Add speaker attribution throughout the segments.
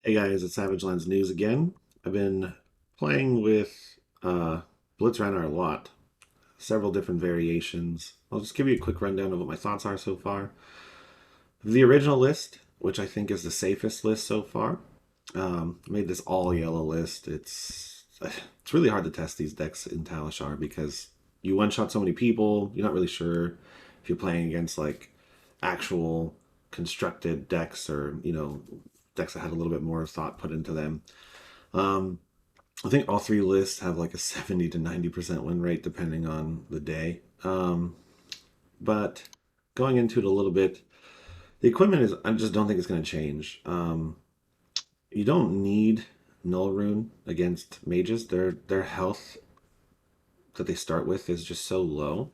Speaker 1: Hey guys, it's Savage Lands News again. I've been playing with Blitz RHINAR a lot, several different variations. I'll just give you a quick rundown of what my thoughts are so far. The original list, which I think is the safest list so far, made this all yellow list. It's really hard to test these decks in Talishar because you one-shot so many people, you're not really sure if you're playing against like actual constructed decks or, decks that had a little bit more thought put into them. I think all three lists have like a 70 to 90% win rate depending on the day. But going into it a little bit, the equipment is, I just don't think it's going to change. You don't need Null Rune against mages. Their health that they start with is just so low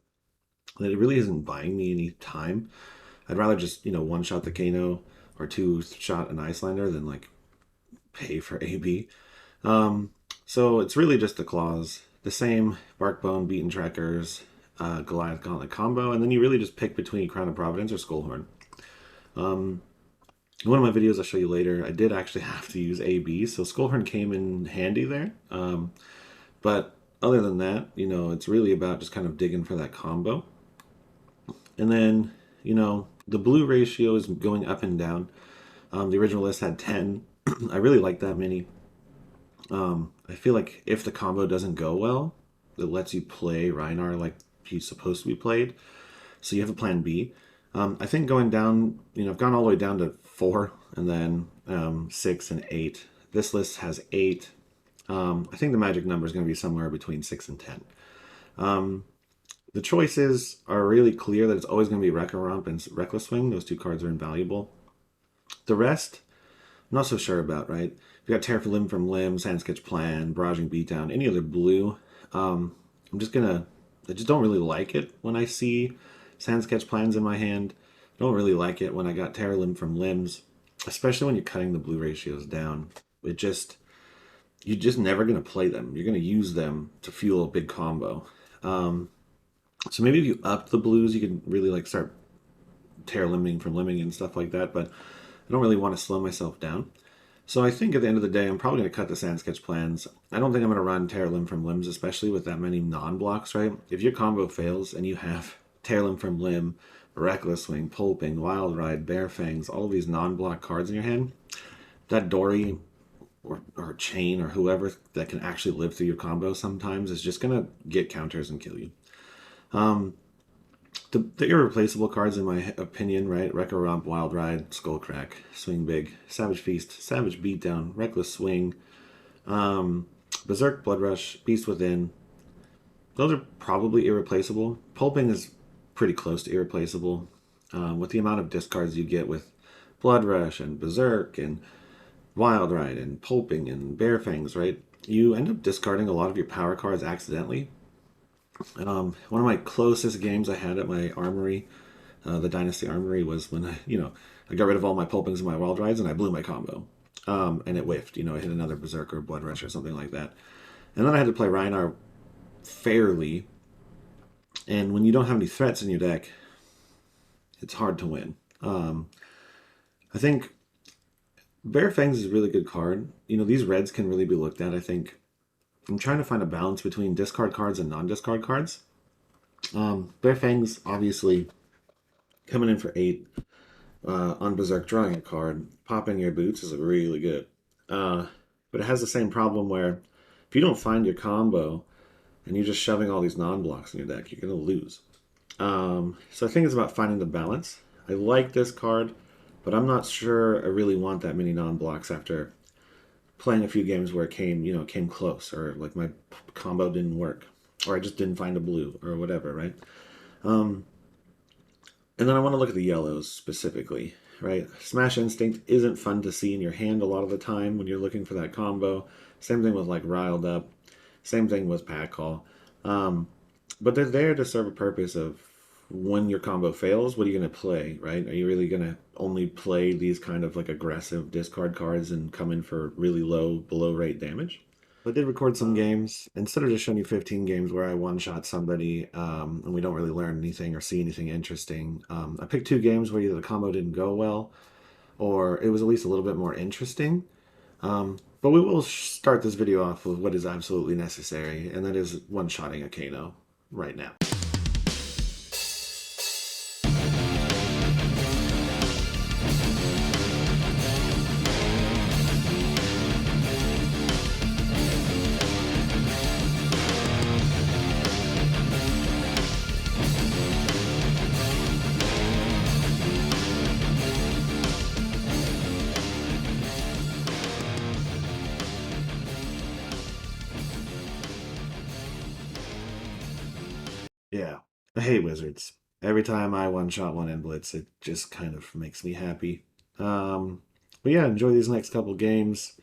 Speaker 1: that it really isn't buying me any time. I'd rather just, one-shot the Kano or two-shot an Iyslander than like pay for AB. So it's really just the claws. The same Barkbone, Beaten Trackers, Goliath Gauntlet combo, and then you really just pick between Crown of Providence or Skullhorn. One of my videos I'll show you later, I did actually have to use AB, so Skullhorn came in handy there. But other than that, it's really about just kind of digging for that combo. And then, the blue ratio is going up and down. The original list had 10. I really like that many. I feel like if the combo doesn't go well, it lets you play RHINAR like he's supposed to be played. So you have a plan B. I think going down, I've gone all the way down to 4 and then 6 and 8. This list has 8. I think the magic number is going to be somewhere between 6 and 10. The choices are really clear that it's always going to be Wrecker Romp and Reckless Swing. Those two cards are invaluable. The rest, I'm not so sure about, right? If you got Tear Limb from Limb, Sand Sketch Plan, Barraging Beatdown, any other blue, I just don't really like it when I see Sand Sketch Plans in my hand. I don't really like it when I got Tear Limb from Limbs, especially when you're cutting the blue ratios down. You're just never going to play them. You're going to use them to fuel a big combo. So maybe if you up the blues, you can really like start Tear Limbing from Limbing and stuff like that, but I don't really want to slow myself down. So I think at the end of the day, I'm probably going to cut the Sand Sketch Plans. I don't think I'm going to run Tear Limb from Limbs, especially with that many non-blocks, right? If your combo fails and you have Tear Limb from Limb, Reckless Swing, Pulping, Wild Ride, Bare Fangs, all of these non-block cards in your hand, that Dory or Chain or whoever that can actually live through your combo sometimes is just going to get counters and kill you. The irreplaceable cards, in my opinion, right? Wrecker Romp, Wild Ride, Skullcrack, Swing Big, Savage Feast, Savage Beatdown, Reckless Swing, Berserk, Blood Rush, Beast Within. Those are probably irreplaceable. Pulping is pretty close to irreplaceable. With the amount of discards you get with Blood Rush and Berserk and Wild Ride and Pulping and Bare Fangs, right? You end up discarding a lot of your power cards accidentally. One of my closest games I had at my armory, the Dynasty armory, was when I got rid of all my Pulpings and my Wild Rides and I blew my combo. And it whiffed, I hit another Berserker, Blood Rush, or something like that. And then I had to play RHINAR fairly. And when you don't have any threats in your deck, it's hard to win. I think Bare Fangs is a really good card. These reds can really be looked at, I think. I'm trying to find a balance between discard cards and non-discard cards. Bare Fangs, obviously, coming in for 8 on Berserk, drawing a card, popping your boots is really good. But it has the same problem where if you don't find your combo and you're just shoving all these non-blocks in your deck, you're going to lose. So I think it's about finding the balance. I like this card, but I'm not sure I really want that many non-blocks after playing a few games where it came close, or like my combo didn't work, or I just didn't find a blue, or whatever, right? And then I want to look at the yellows specifically, right? Smash Instinct isn't fun to see in your hand a lot of the time when you're looking for that combo. Same thing with like Riled Up. Same thing with Pack Call. But they're there to serve a purpose of when your combo fails, what are you going to play, right? Are you really going to only play these kind of like aggressive discard cards and come in for really low, below rate damage? I did record some games. Instead of just showing you 15 games where I one-shot somebody and we don't really learn anything or see anything interesting, I picked 2 games where either the combo didn't go well or it was at least a little bit more interesting. But we will start this video off with what is absolutely necessary, and that is one-shotting a Kano right now. Yeah, I hate wizards. Every time I one-shot one in Blitz, it just kind of makes me happy. But yeah, enjoy these next couple games.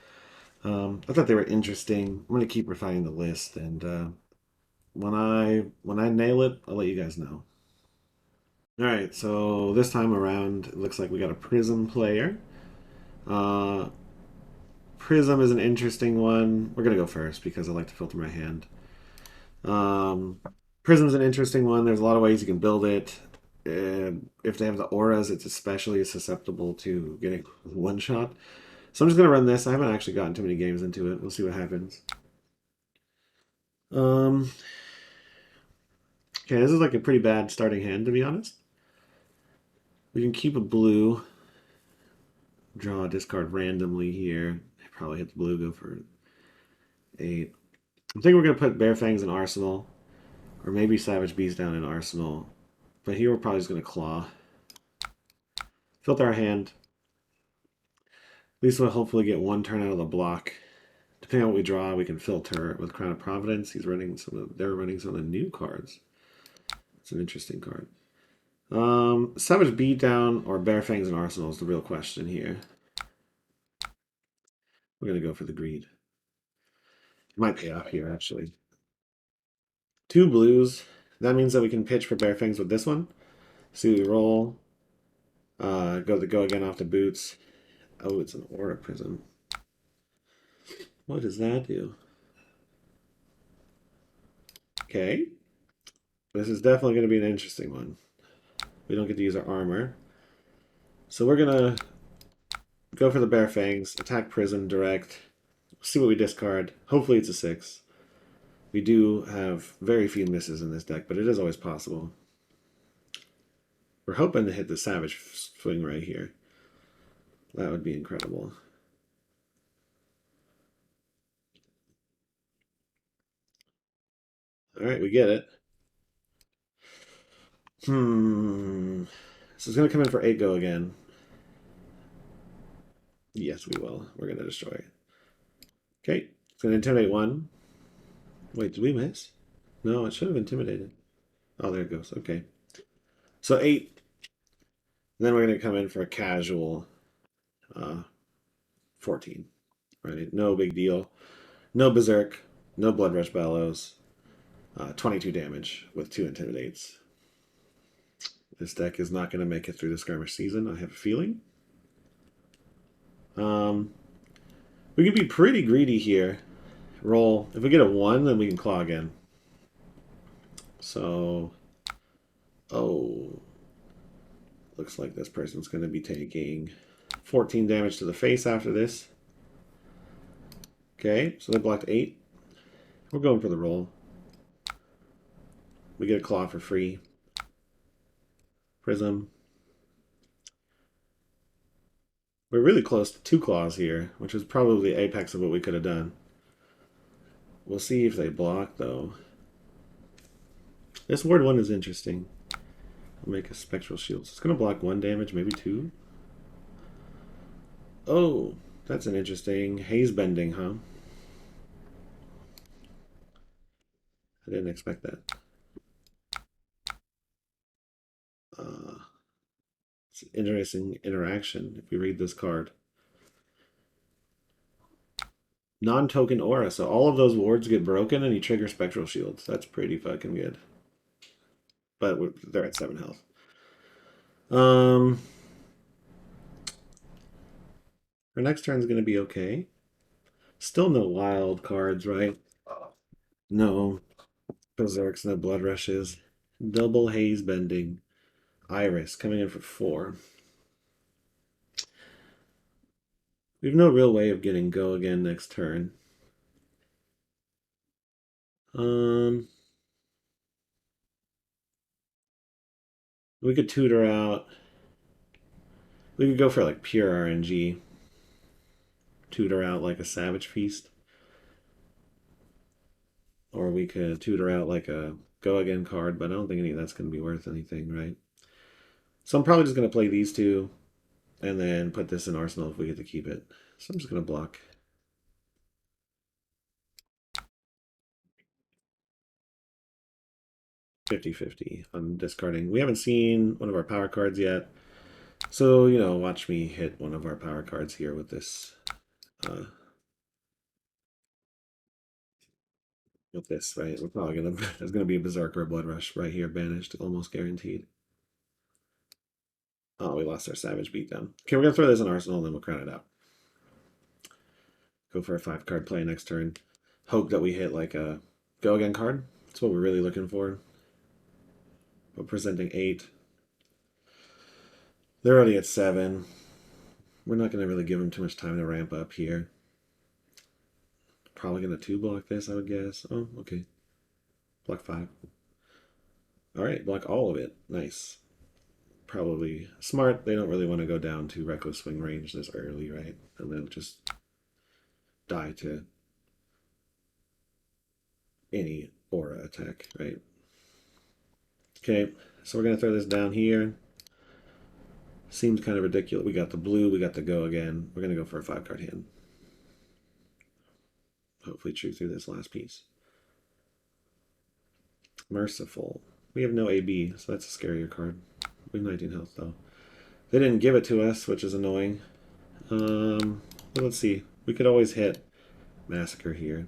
Speaker 1: I thought they were interesting. I'm gonna keep refining the list, and when I nail it, I'll let you guys know. All right, so this time around, it looks like we got a Prism player. Uh, Prism is an interesting one. We're gonna go first because I like to filter my hand. Um, Prism's an interesting one. There's a lot of ways you can build it. And if they have the auras, it's especially susceptible to getting one shot. So I'm just gonna run this. I haven't actually gotten too many games into it. We'll see what happens. Um, okay, this is like a pretty bad starting hand, to be honest. We can keep a blue, draw a discard randomly here. Probably hit the blue, go for 8. I think we're gonna put Bare Fangs in Arsenal, or maybe Savage Beast down in Arsenal. But here we're probably just gonna claw. Filter our hand. At least we'll hopefully get one turn out of the block. Depending on what we draw, we can filter with Crown of Providence. They're running some of the new cards. It's an interesting card. Savage Beatdown or Bare Fangs and Arsenal is the real question here. We're gonna go for the greed. It might pay off here, actually. 2 blues. That means that we can pitch for Bare Fangs with this one. See what we roll. Go again off the boots. Oh, it's an Aura Prism. What does that do? Okay. This is definitely going to be an interesting one. We don't get to use our armor. So we're going to go for the Bare Fangs, attack Prism direct, see what we discard. Hopefully it's a 6. We do have very few misses in this deck, but it is always possible. We're hoping to hit the Savage swing right here. That would be incredible. All right, we get it. So it's going to come in for 8 go again. Yes, we will. We're going to destroy it. Okay, it's going to intimidate 1. Wait, did we miss? No, it should have intimidated. Oh, there it goes. Okay. So 8. Then we're going to come in for a casual 14. Right? No big deal. No Berserk. No Blood Rush Bellows. 22 damage with 2 intimidates. This deck is not going to make it through the skirmish season, I have a feeling. We can be pretty greedy here. Roll. If we get a 1, then we can claw again. So, oh, looks like this person's going to be taking 14 damage to the face after this. Okay, so they blocked 8. We're going for the roll. We get a claw for free. Prism. We're really close to 2 claws here, which is probably the apex of what we could have done. We'll see if they block, though. This word 1 is interesting. I'll make a Spectral Shield. It's going to block 1 damage, maybe 2. Oh, that's an interesting haze bending, huh? I didn't expect that. It's an interesting interaction if we read this card. Non-token aura. So all of those wards get broken and you trigger Spectral Shields. That's pretty fucking good. But they're at 7 health. Our next turn is going to be okay. Still no wild cards, right? No berserks, no blood rushes. Double haze bending. Iris coming in for 4. We have no real way of getting go again next turn. Um, we could tutor out. We could go for like pure RNG. Tutor out like a Savage Feast. Or we could tutor out like a go again card, but I don't think any of that's going to be worth anything, right? So I'm probably just going to play these two and then put this in Arsenal if we get to keep it. So I'm just going to block. 50-50 on discarding. We haven't seen one of our power cards yet. So, you know, watch me hit one of our power cards here with this. With this, right? We're probably going to, there's going to be a Berserker or Blood Rush right here, banished, almost guaranteed. Oh, we lost our Savage Beatdown. Okay, we're going to throw this in Arsenal and then we'll crown it out. Go for a 5-card play next turn. Hope that we hit like a go again card. That's what we're really looking for. We're presenting 8. They're already at 7. We're not going to really give them too much time to ramp up here. Probably going to 2-block this, I would guess. Oh, okay. Block 5. All right, block all of it. Nice. Probably smart. They don't really want to go down to reckless swing range this early, right? And then just die to any aura attack, right? Okay, so we're going to throw this down here. Seems kind of ridiculous. We got the blue, we got the go again. We're going to go for a 5-card hand. Hopefully chew through this last piece. Merciful. We have no AB, so that's a scarier card. We have 19 health, though. They didn't give it to us, which is annoying. But let's see. We could always hit Massacre here.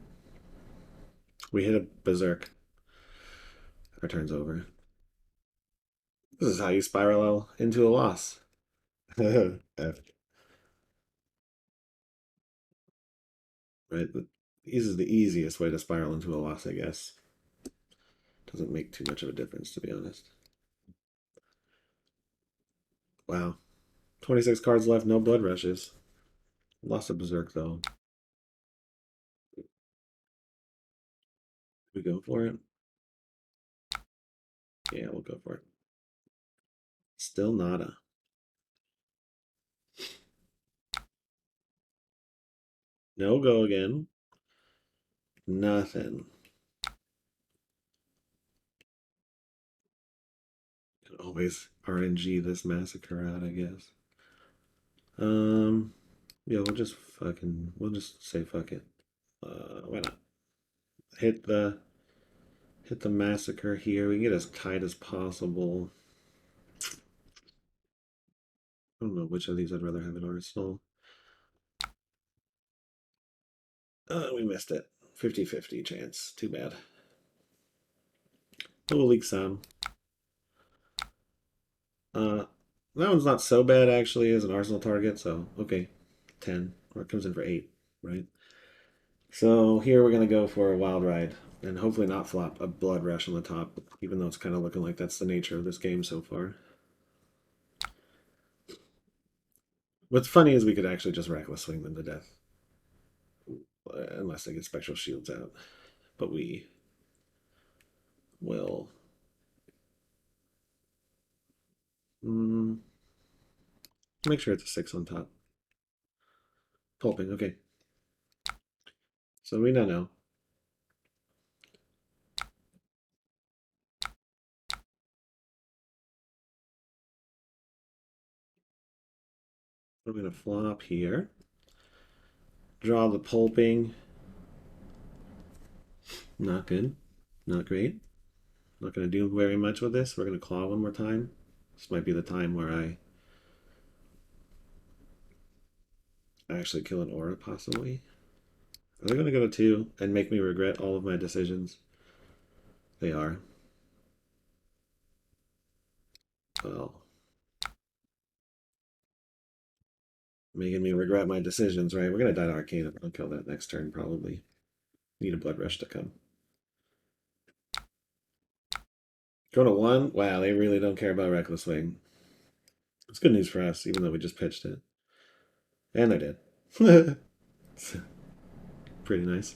Speaker 1: We hit a Berserk. Our turn's over. This is how you spiral into a loss. F. Right? This is the easiest way to spiral into a loss, I guess. Doesn't make too much of a difference, to be honest. Wow. 26 cards left, no blood rushes. Lost a Berserk, though. We go for it? Yeah, we'll go for it. Still nada. No go again. Nothing. Can always RNG this Massacre out, I guess. Yeah, we'll just say fuck it. Why not? Hit the Massacre here. We can get as tight as possible. I don't know which of these I'd rather have in Arsenal. We missed it. 50-50 chance. Too bad. But we'll leak some. That one's not so bad, actually, as an Arsenal target, so okay. 10. Or it comes in for 8, right? So here we're going to go for a Wild Ride, and hopefully not flop a Blood Rush on the top, even though it's kind of looking like that's the nature of this game so far. What's funny is we could actually just Reckless Swing them to death. Unless they get Spectral Shields out. But we will... make sure it's a 6 on top. Pulping, okay. So we now know. We're going to flop here. Draw the pulping. Not good. Not great. Not going to do very much with this. We're going to claw one more time. This might be the time where I actually kill an aura, possibly. Are they going to go to 2 and make me regret all of my decisions? They are. Well, Making me regret my decisions, right? We're gonna die to Arcane if I don't kill that next turn, probably. Need a Blood Rush to come. Go to 1? Wow, they really don't care about Reckless Wing. It's good news for us, even though we just pitched it. And they're dead. Pretty nice.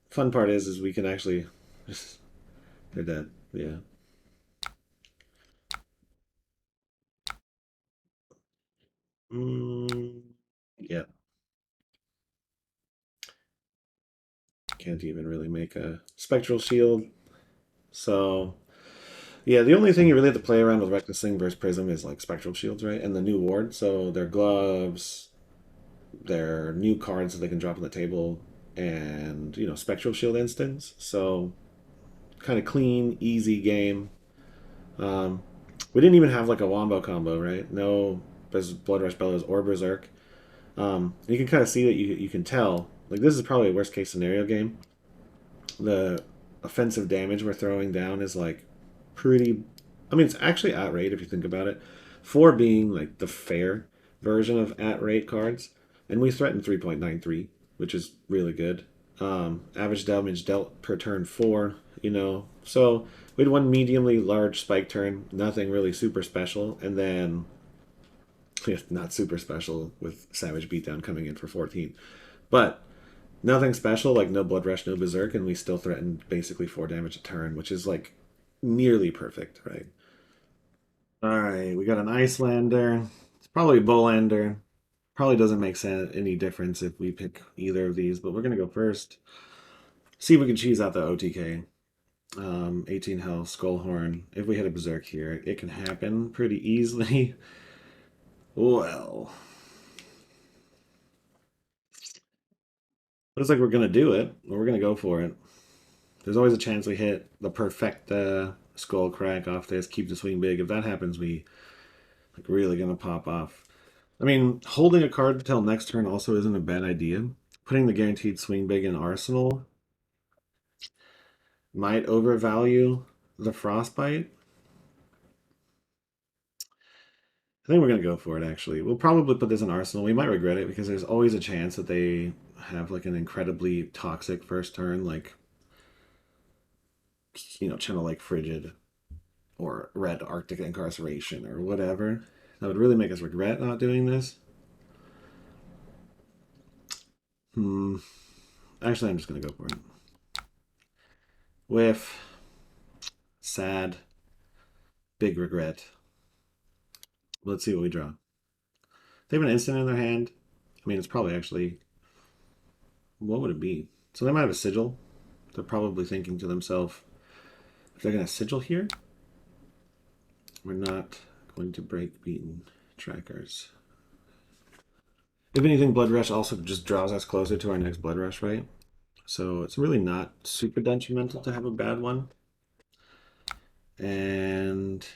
Speaker 1: Fun part is we can actually... They're dead, yeah. Yeah. Can't even really make a Spectral Shield. So, yeah, the only thing you really have to play around with Reckless Thing versus Prism is like Spectral Shields, right? And the new ward. So their gloves, their new cards that they can drop on the table, and, you know, Spectral Shield instants. So, kind of clean, easy game. Um, we didn't even have like a Wombo combo, right? No Blood Rush Bellows or Berserk. You can kind of see that you can tell. Like, this is probably a worst case scenario game. The offensive damage we're throwing down is like pretty. I mean, it's actually at rate if you think about it. 4 being like the fair version of at rate cards, and we threatened 3.93, which is really good. Average damage dealt per turn 4. You know, so we had one mediumly large spike turn, nothing really super special, and then not super special with Savage Beatdown coming in for 14, but nothing special, like no Blood Rush, no Berserk, and we still threatened basically 4 damage a turn, which is like nearly perfect, right? Alright, we got an Iyslander. It's probably a Bolander. Probably doesn't make any difference if we pick either of these, but we're going to go first. See if we can cheese out the OTK. 18 health, Skullhorn. If we hit a Berserk here, it can happen pretty easily. Well, looks like we're going to do it. We're going to go for it. There's always a chance we hit the perfect skull crack off this, keep the swing big. If that happens, we like really gonna pop off. I mean, holding a card until next turn also isn't a bad idea. Putting the guaranteed swing big in arsenal might overvalue the frostbite. I think we're gonna go for it. Actually, we'll probably put this in arsenal. We might regret it because there's always a chance that they have like an incredibly toxic first turn, like, you know, Channel Lake Frigid or Red Arctic Incarceration or whatever. That would really make us regret not doing this. Actually, I'm just going to go for it. Whiff. Sad. Big regret. Let's see what we draw. They have an instant in their hand. I mean, it's probably actually... What would it be? So they might have a sigil. They're probably thinking to themselves, if they're going to sigil here, we're not going to break beaten trackers. If anything, Blood Rush also just draws us closer to our next Blood Rush, right? So it's really not super detrimental to have a bad one. And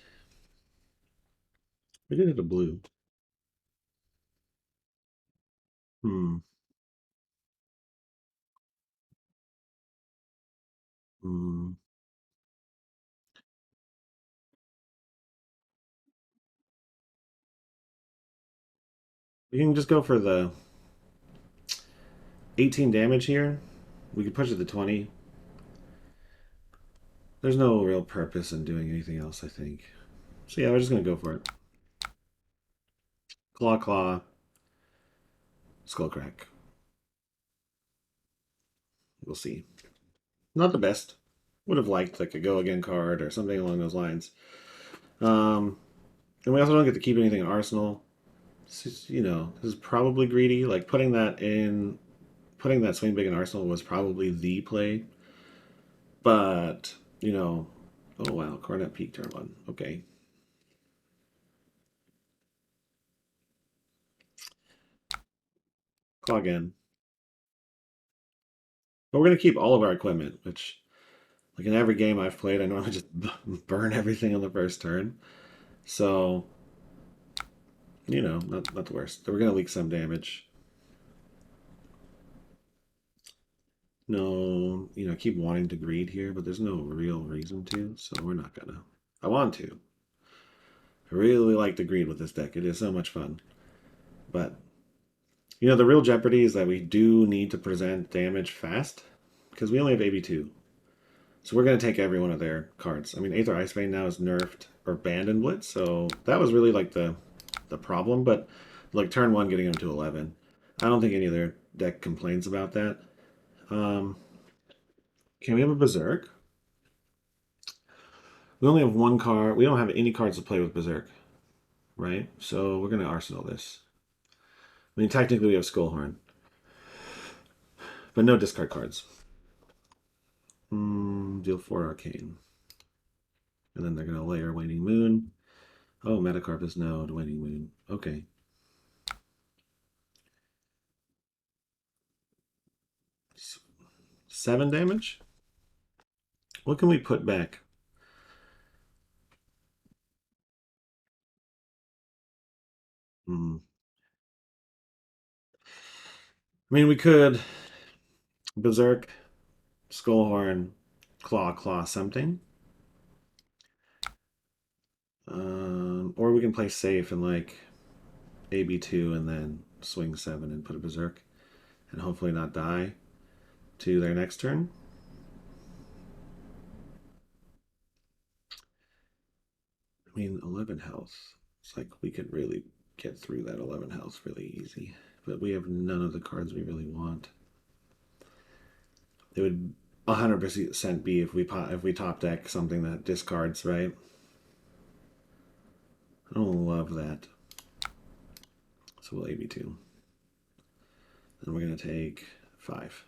Speaker 1: we did hit a blue. Hmm. Hmm. We can just go for the 18 damage here. We could push it to 20. There's no real purpose in doing anything else, I think. So yeah, we're just going to go for it. Claw, claw. Skull crack. We'll see. Not the best. Would have liked like a go again card or something along those lines. And we also don't get to keep anything in arsenal. Just, you know, this is probably greedy. Like putting that swing big in arsenal was probably the play. But, you know, oh wow, Coronet Peak turn 1. Okay. Claw again. But we're going to keep all of our equipment, which, like in every game I've played, I normally just burn everything on the first turn. So, you know, not the worst. We're going to leak some damage. No, you know, I keep wanting to greed here, but there's no real reason to, so we're not gonna. I want to. I really like to greed with this deck. It is so much fun. You know, the real jeopardy is that we do need to present damage fast because we only have AB2. So we're going to take every one of their cards. I mean, Aether Icebane now is nerfed or banned in Blitz, so that was really like the problem. But like turn one, getting them to 11, I don't think any of their deck complains about that. Um, can we have a Berserk? We only have one card. We don't have any cards to play with Berserk, right? So we're going to Arsenal this. I mean, technically we have Skullhorn, but no discard cards. Deal 4 Arcane. And then they're going to layer Waning Moon. Oh, Metacarp is no Waning Moon. Okay. 7 damage? What can we put back? I mean, we could Berserk, Skullhorn, Claw something. Or we can play safe and like AB2 and then swing 7 and put a Berserk and hopefully not die to their next turn. I mean, 11 health. It's like we could really get through that 11 health really easy. But we have none of the cards we really want. It would 100% be if we top deck something that discards, right? I don't love that. So we'll AB2. And we're going to take 5.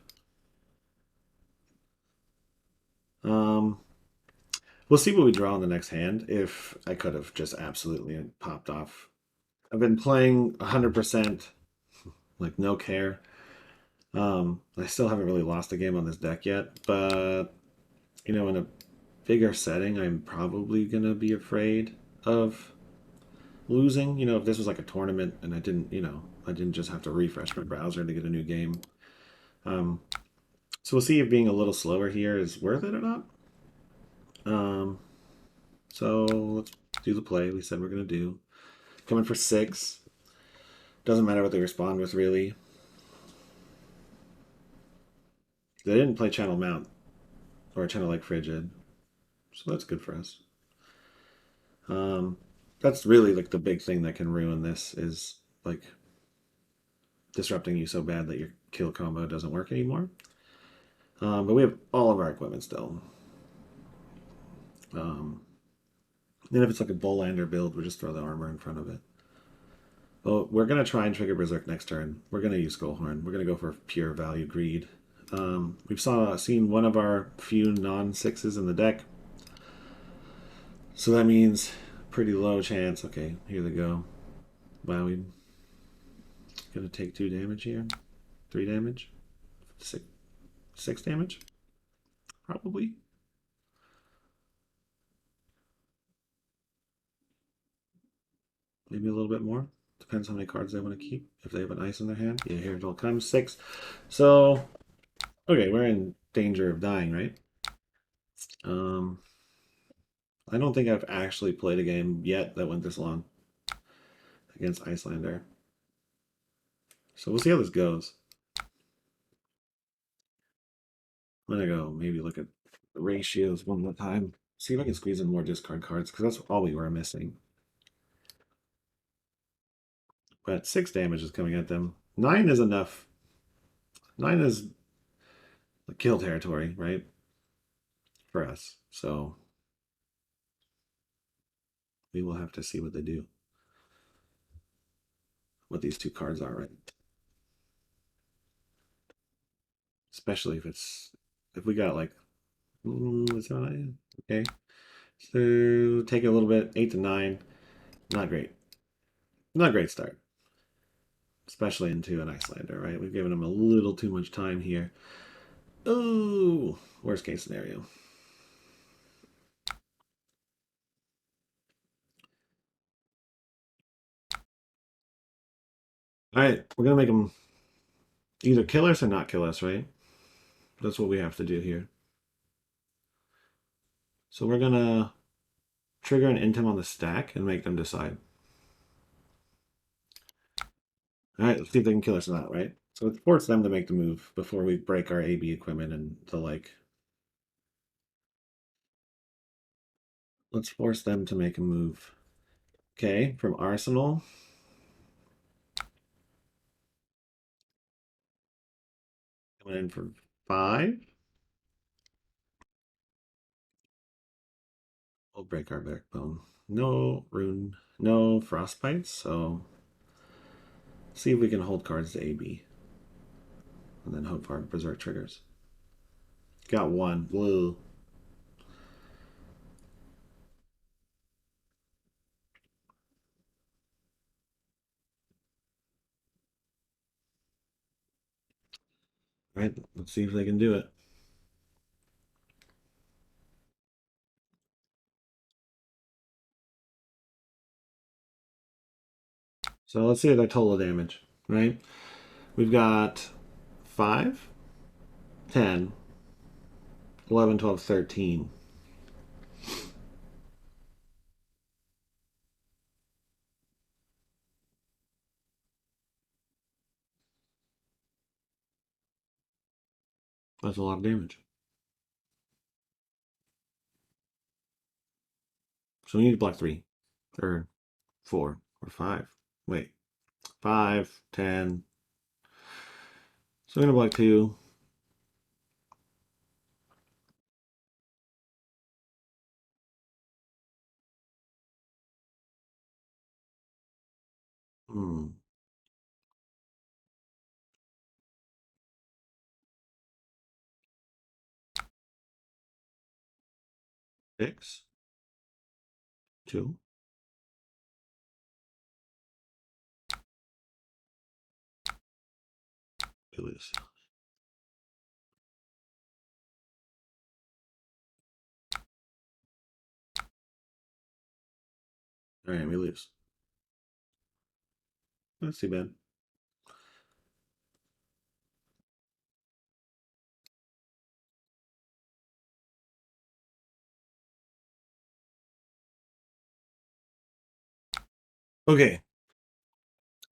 Speaker 1: We'll see what we draw in the next hand. If I could have just absolutely popped off. I've been playing 100%, like no care. I still haven't really lost a game on this deck yet, but you know, in a bigger setting, I'm probably gonna be afraid of losing. You know, if this was like a tournament and I didn't, I didn't just have to refresh my browser to get a new game. So we'll see if being a little slower here is worth it or not. So let's do the play we said we're gonna do. Coming for 6. Doesn't matter what they respond with, really. They didn't play Channel Mount or a Channel like Frigid, so that's good for us. That's really like the big thing that can ruin this is like disrupting you so bad that your kill combo doesn't work anymore. But we have all of our equipment still. And if it's like a Iyslander build, we'll just throw the armor in front of it. Well, we're going to try and trigger Berserk next turn. We're going to use Skullhorn. We're going to go for pure value greed. We've seen one of our few non-6s in the deck. So that means pretty low chance. Okay, here they go. Wow, we're going to take 2 damage here. 3 damage. 6 damage? Probably. Maybe a little bit more. Depends how many cards they want to keep. If they have an ice in their hand. Yeah, here it all comes. 6. So, okay, we're in danger of dying, right? I don't think I've actually played a game yet that went this long against Iyslander. So we'll see how this goes. I'm gonna go maybe look at the ratios one more time. See if I can squeeze in more discard cards, because that's all we were missing. But 6 damage is coming at them. 9 is enough. 9 is the kill territory, right? For us. So we will have to see what they do. What these 2 cards are, right? Especially if we got like okay. So take it a little bit, 8 to 9. Not great. Not a great start. Especially into an Iyslander, right? We've given them a little too much time here. Oh, worst case scenario. All right, we're gonna make them either kill us or not kill us, right? That's what we have to do here. So we're gonna trigger an Intim on the stack and make them decide. All right, let's see if they can kill us or not, right? So let's force them to make the move before we break our AB equipment and the like. Let's force them to make a move. Okay, from Arsenal. Coming in for 5. We'll break our backbone. No rune, no frostbites, so see if we can hold cards to AB. And then hope for berserk triggers. Got 1. Blue. All right, let's see if they can do it. So let's see their total damage, right? We've got 5, 10, 11, 12, 13. That's a lot of damage. So we need to block 3, or 4, or 5. Wait, 5, 10. So we're going to block 2. Hmm. 6, 2. We lose. All right, we lose. That's too bad. Okay,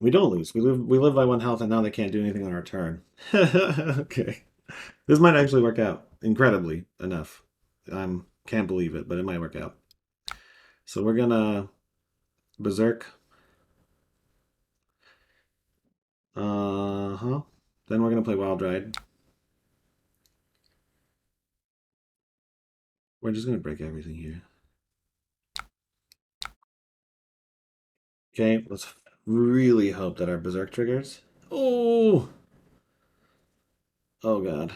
Speaker 1: we don't lose. We live by 1 health, and now they can't do anything on our turn. Okay, this might actually work out incredibly enough. I can't believe it, but it might work out. So we're gonna berserk. Uh-huh. Then we're gonna play Wild Ride. We're just gonna break everything here. Okay, let's really hope that our berserk triggers. Oh, oh god,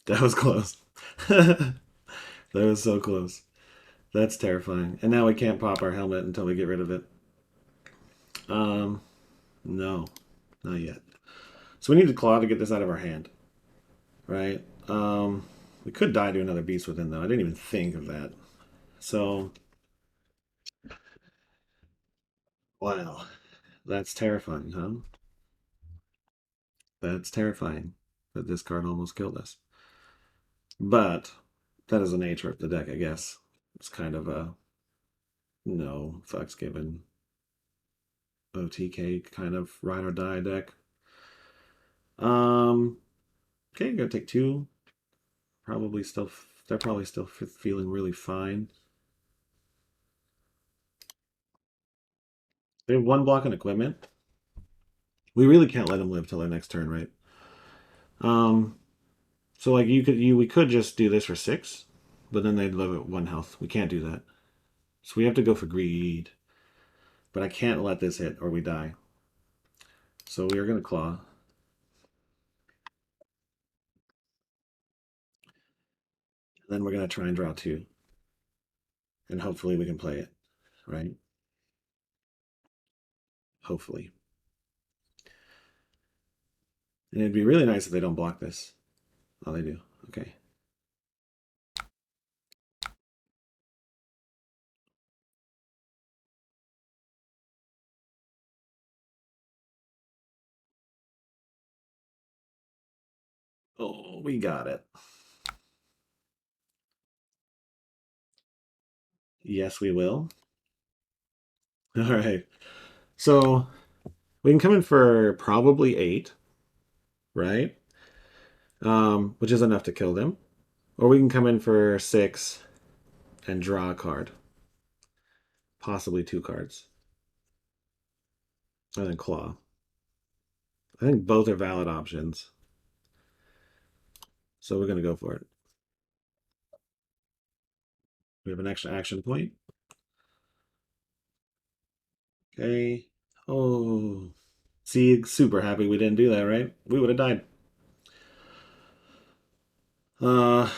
Speaker 1: that was close. That was so close. That's terrifying. And now we can't pop our helmet until we get rid of it. Um, no, not yet. So we need to claw to get this out of our hand, right? We could die to another beast within though. I didn't even think of that. So, wow, that's terrifying, huh? That's terrifying that this card almost killed us. But that is the nature of the deck, I guess. It's kind of a no fucks given OTK kind of ride or die deck. Um, okay, gonna take 2. Probably still, they're probably still feeling really fine. They have 1 block and equipment. We really can't let them live till their next turn, right? Um, so like we could just do this for 6, but then they'd live at 1 health. We can't do that. So we have to go for greed. But I can't let this hit or we die. So we are going to claw. Then we're going to try and draw 2. And hopefully we can play it, right? Hopefully. And it'd be really nice if they don't block this. Oh, they do. Okay. Oh, we got it. Yes, we will. All right. So We can come in for probably 8, right? Which is enough to kill them. Or we can come in for 6 and draw a card. Possibly 2 cards. And then claw. I think both are valid options. So we're going to go for it. We have an extra action point. Okay. Oh. See, super happy we didn't do that, right? We would have died. Uh,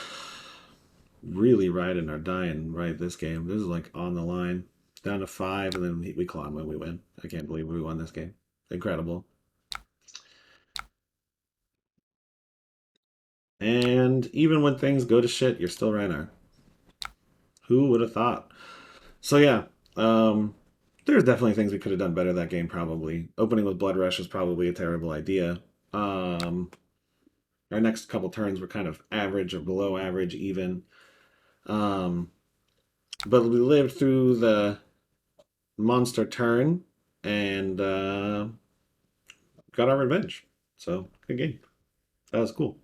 Speaker 1: really riding our dying right this game. This is like on the line. Down to 5, and then we claw when we win. I can't believe we won this game. Incredible. And even when things go to shit, you're still RHINAR. Who would have thought? So yeah, there's definitely things we could have done better that game. Probably opening with Blood Rush was probably a terrible idea. Our next couple turns were kind of average or below average, even. Um, but we lived through the monster turn and got our revenge. So good game. That was cool.